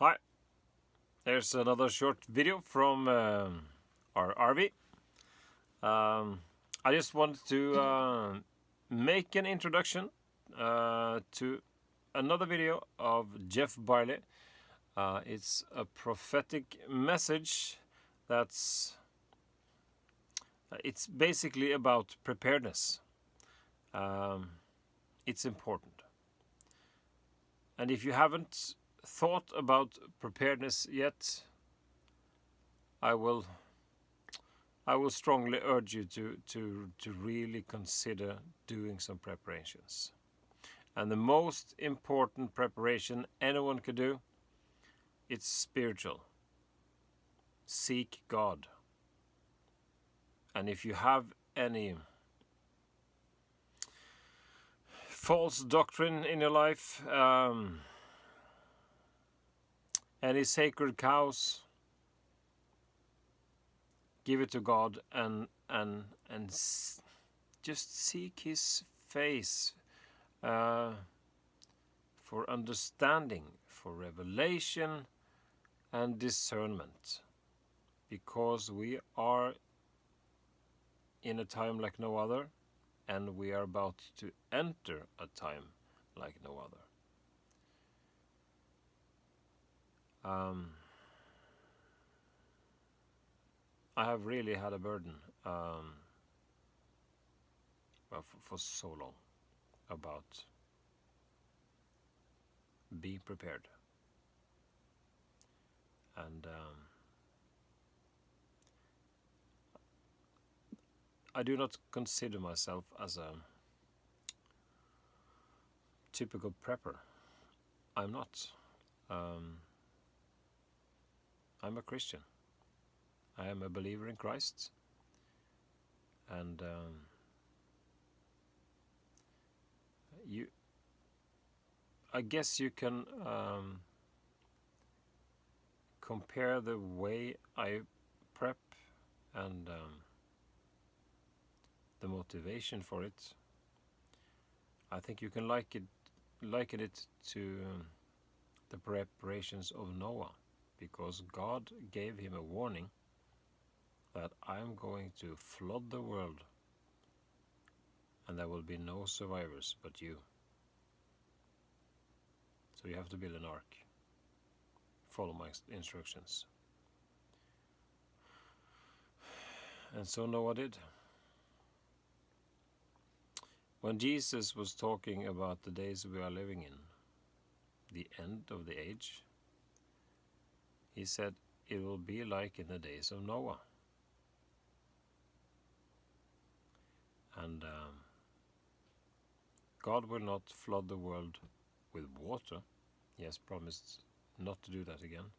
Hi, there's another short video from our RV. I just wanted to make an introduction to another video of Jeff Barley. It's a prophetic message that's it's basically about preparedness. It's important. And if you haven't thought about preparedness yet, I will strongly urge you to really consider doing some preparations. And the most important preparation anyone could do, it's spiritual. Seek God. And if you have any false doctrine in your life, any sacred cows, give it to God and just seek His face for understanding, for revelation and discernment, because we are in a time like no other, and we are about to enter a time like no other. I have really had a burden for so long about be prepared. And I do not consider myself as a typical prepper. I'm not. I'm a Christian. I am a believer in Christ. And I guess you can compare the way I prep and the motivation for it. I think you can liken it to the preparations of Noah, because God gave him a warning that I'm going to flood the world and there will be no survivors but you. So you have to build an ark. Follow my instructions. And so Noah did. When Jesus was talking about the days we are living in, the end of the age, He said it will be like in the days of Noah. And God will not flood the world with water. He has promised not to do that again.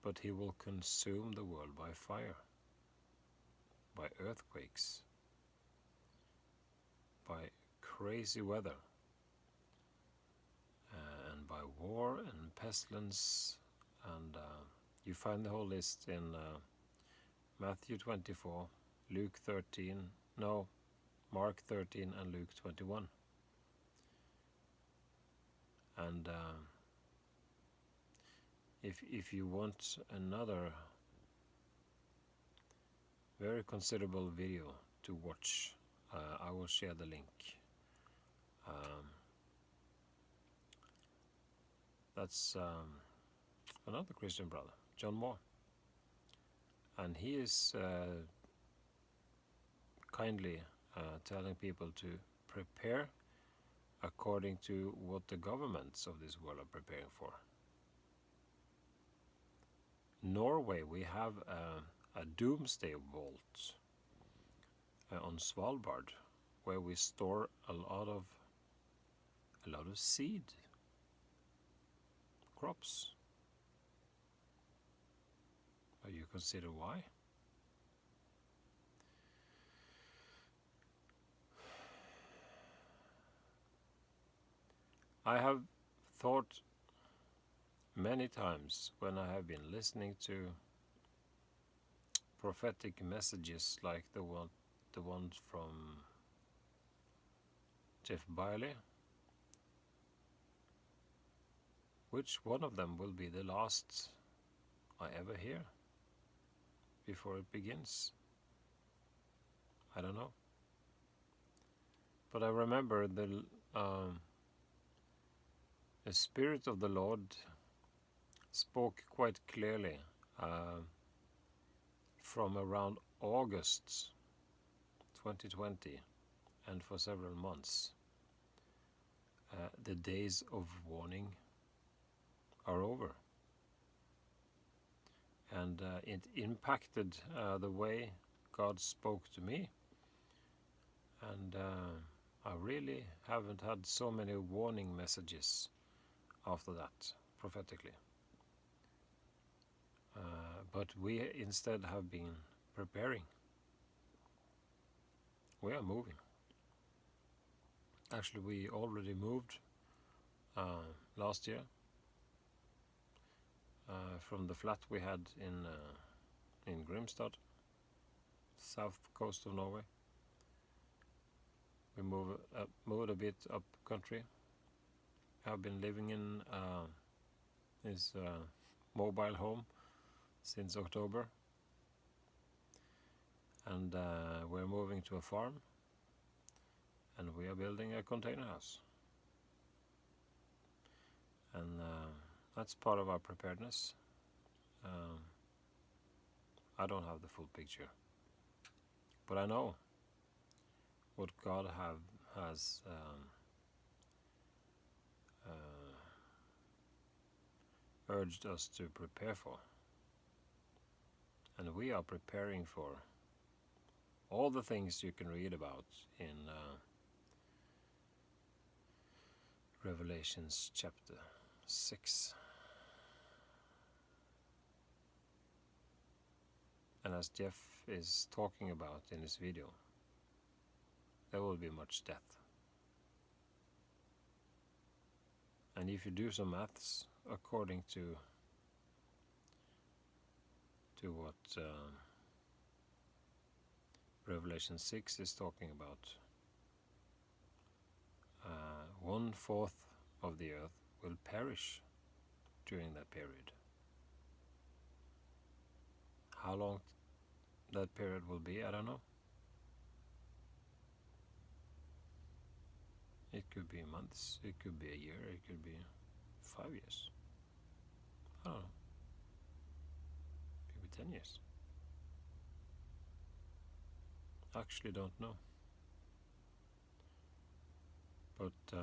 But He will consume the world by fire, by earthquakes, by crazy weather, and by war and pestilence. And you find the whole list in Matthew 24, Mark 13 and Luke 21. And if you want another very considerable video to watch, I will share the link. That's another Christian brother, John Moore. And he is kindly telling people to prepare according to what the governments of this world are preparing for. Norway, we have a Doomsday Vault on Svalbard, where we store a lot of seed crops. But you consider why? I have thought many times when I have been listening to prophetic messages like the ones from Jeff Barley, which one of them will be the last I ever hear before it begins? I don't know. But I remember the Spirit of the Lord spoke quite clearly from around August 2020 and for several months. The days of warning are over. And it impacted the way God spoke to me. And I really haven't had so many warning messages after that, prophetically. But we instead have been preparing. We are moving. Actually, we already moved last year from the flat we had in Grimstad, south coast of Norway. We moved a bit up country. I've been living in this mobile home since October, and we're moving to a farm, and we are building a container house, and that's part of our preparedness. I don't have the full picture, but I know what God has urged us to prepare for. And we are preparing for all the things you can read about in Revelations chapter 6. And as Jeff is talking about in this video, there will be much death. And if you do some maths according to what Revelation 6 is talking about, 1/4 of the earth will perish during that period. How long that period will be, I don't know. It could be months, it could be a year, it could be 5 years. I don't know. It could be 10 years. I actually don't know. But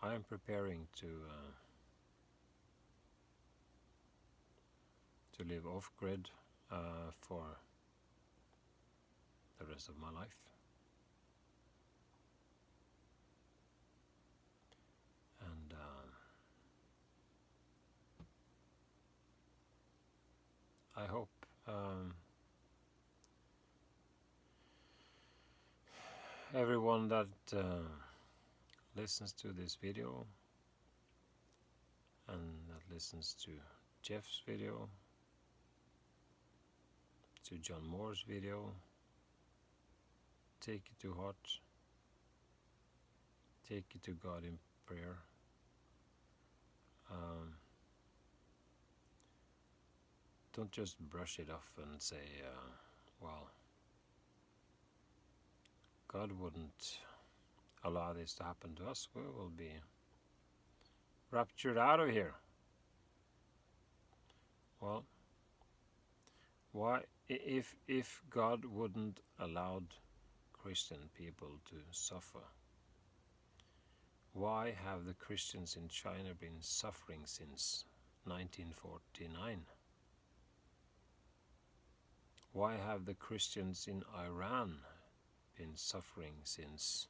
I am preparing to live off-grid for the rest of my life. And I hope everyone that listens to this video and that listens to Jeff's video, to John Moore's video, take it to heart, take it to God in prayer. Don't just brush it off and say, well, God wouldn't allow this to happen to us. We will be raptured out of here. Well, why, if God wouldn't allowed Christian people to suffer, why have the Christians in China been suffering since 1949? Why have the Christians in Iran been suffering since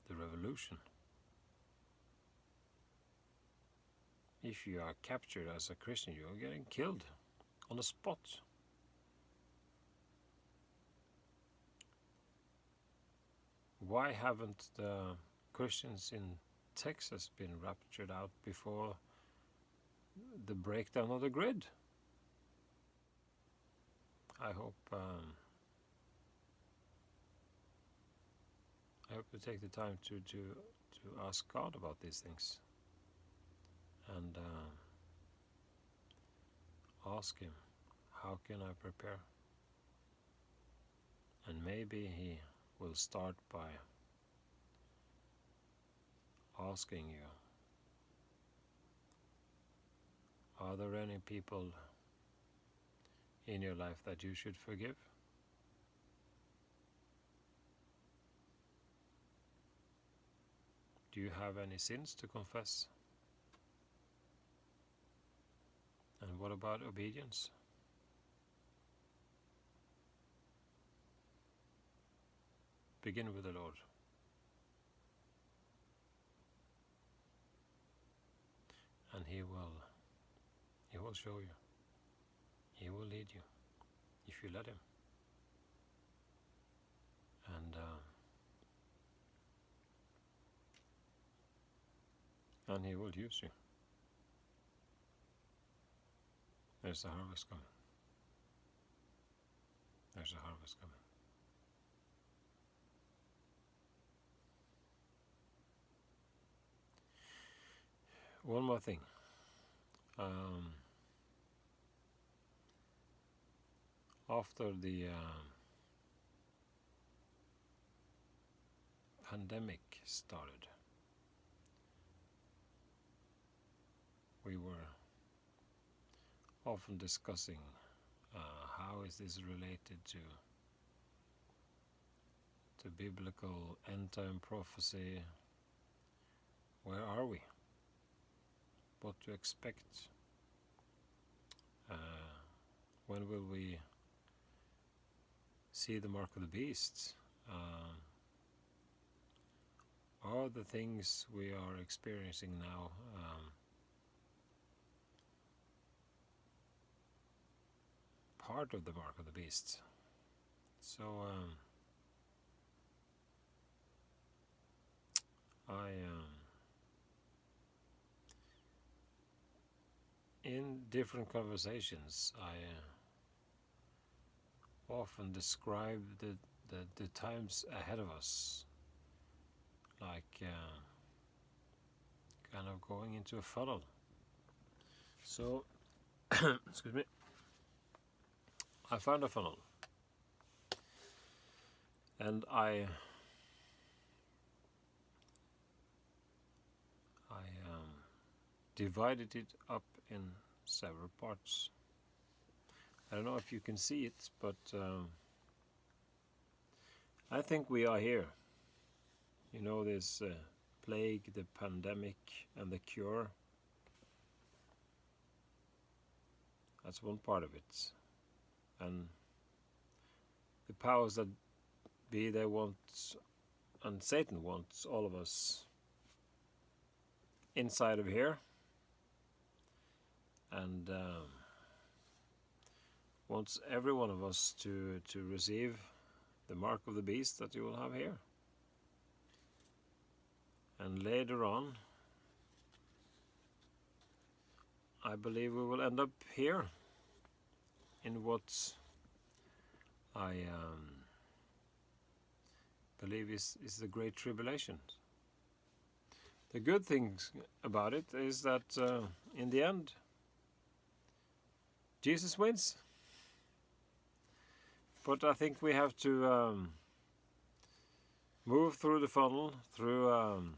the revolution? If you are captured as a Christian, you are getting killed on the spot. Why haven't the Christians in Texas been raptured out before the breakdown of the grid? I have to take the time to ask God about these things, and ask Him, how can I prepare? And maybe He will start by asking you, are there any people in your life that you should forgive? Do you have any sins to confess? And what about obedience? Begin with the Lord. And He will show you. He will lead you if you let Him. And He will use you. There's a harvest coming. There's a harvest coming. One more thing. After the pandemic started, we were often discussing how is this related to biblical end-time prophecy. Where are we? What to expect? When will we see the mark of the beast? Are the things we are experiencing now part of the mark of the beast? So in different conversations, I often describe the times ahead of us like kind of going into a funnel. So, excuse me, I found a funnel, and I divided it up in several parts. I don't know if you can see it, but I think we are here. You know, this plague, the pandemic, and the cure. That's one part of it. And the powers that be, they want, and Satan wants all of us inside of here, and wants every one of us to receive the mark of the beast that you will have here. And later on, I believe we will end up here in what I believe is the Great Tribulation. The good things about it is that in the end, Jesus wins. But I think we have to move through the funnel, through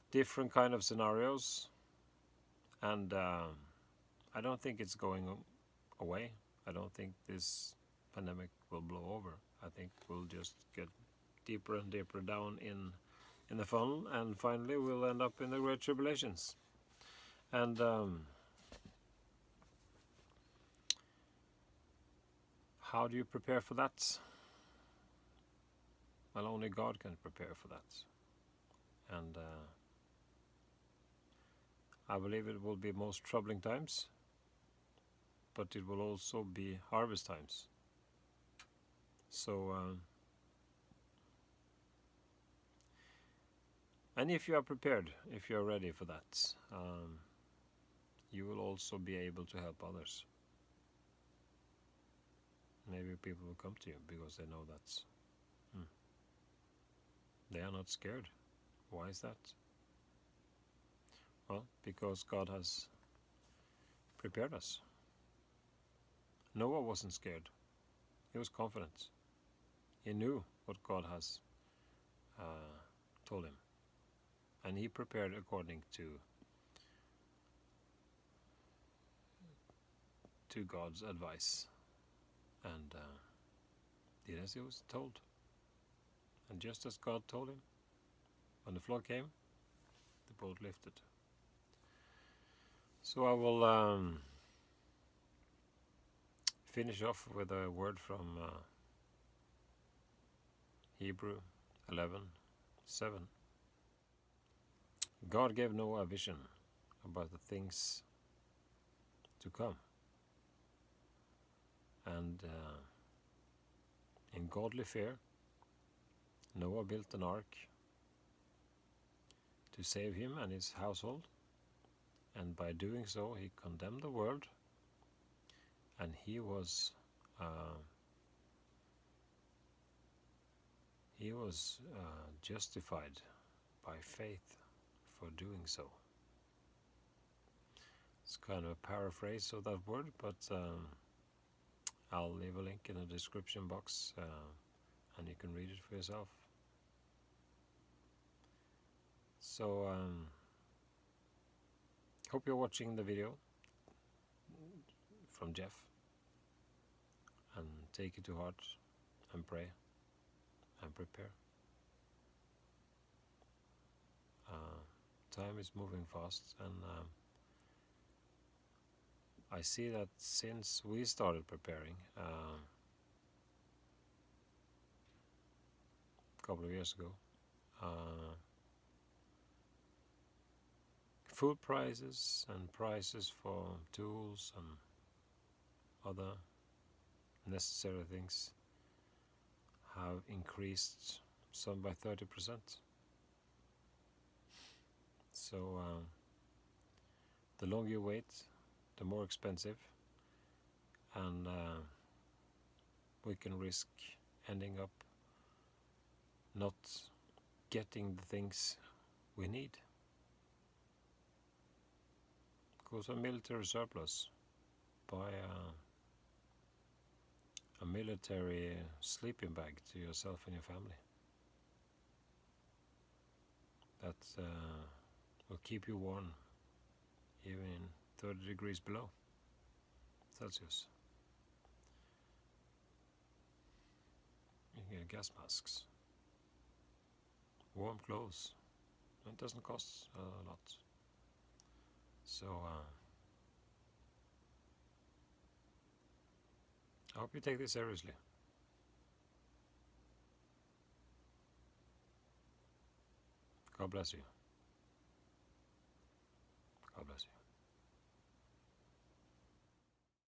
different kind of scenarios, and I don't think it's going away. I don't think this pandemic will blow over. I think we'll just get deeper and deeper down in the funnel, and finally we'll end up in the Great Tribulations. And how do you prepare for that? Well, only God can prepare for that. And I believe it will be most troubling times, but it will also be harvest times. So, and if you are prepared, if you are ready for that, you will also be able to help others. Maybe people will come to you because they know that's They are not scared. Why is that? Well, because God has prepared us. Noah wasn't scared. He was confident. He knew what God has told him. And he prepared according to God's advice. And did as he was told. And just as God told him, when the flood came, the boat lifted. So I will finish off with a word from Hebrew 11:7. God gave Noah a vision about the things to come. And in godly fear, Noah built an ark to save him and his household. And by doing so, he condemned the world, and he was justified by faith for doing so. It's kind of a paraphrase of that word, but I'll leave a link in the description box, and you can read it for yourself. So, hope you're watching the video from Jeff, and take it to heart, and pray, and prepare. Time is moving fast, and I see that since we started preparing a couple of years ago, food prices and prices for tools and other necessary things have increased, some by 30%. So the longer you wait, the more expensive, and we can risk ending up not getting the things we need. Go to a military surplus, buy a military sleeping bag to yourself and your family. That will keep you warm even in 30 degrees below Celsius. You can get gas masks, warm clothes. It doesn't cost a lot. So I hope you take this seriously. God bless you. God bless you.